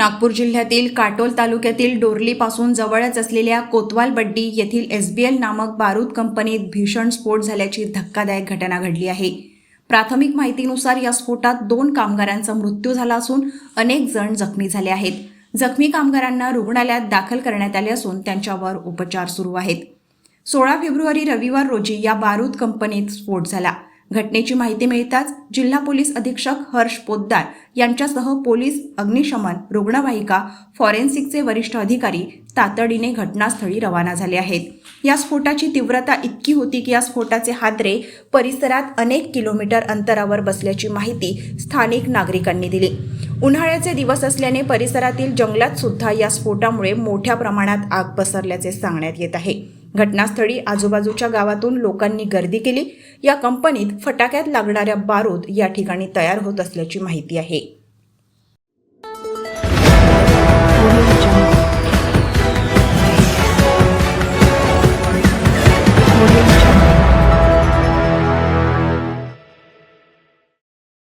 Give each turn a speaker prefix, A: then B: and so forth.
A: नागपूर जिल्ह्यातील काटोल तालुक्यातील डोरलीपासून जवळच असलेल्या कोतवालबड्डी येथील SBL नामक बारूद कंपनीत भीषण स्फोट झाल्याची धक्कादायक घटना घडली आहे। प्राथमिक माहितीनुसार या स्फोटात 2 कामगारांचा मृत्यू झाला असून अनेक जण जखमी झाले आहेत। जखमी कामगारांना रुग्णालयात दाखल करण्यात आले असून त्यांच्यावर उपचार सुरू आहेत। 16 फेब्रुवारी रविवार रोजी या बारूद कंपनीत स्फोट झाला। घटनेची माहिती मिळताच जिल्हा पोलीस अधीक्षक हर्ष पोद्दार यांच्यासह पोलीस, अग्निशमन, रुग्णवाहिका, फॉरेन्सिकचे वरिष्ठ अधिकारी तातडीने घटनास्थळी रवाना झाले आहेत। या स्फोटाची तीव्रता इतकी होती की या स्फोटाचे हादरे परिसरात अनेक किलोमीटर अंतरावर बसल्याची माहिती स्थानिक नागरिकांनी दिली। उन्हाळ्याचे दिवस असल्याने परिसरातील जंगलात सुद्धा या स्फोटामुळे मोठ्या प्रमाणात आग पसरल्याचे सांगण्यात येत आहे। घटनास्थळी आजूबाजूच्या गावातून लोकांनी गर्दी केली। या कंपनीत फटाक्यात लागणाऱ्या बारूद या ठिकाणी तयार होत असल्याची माहिती आहे।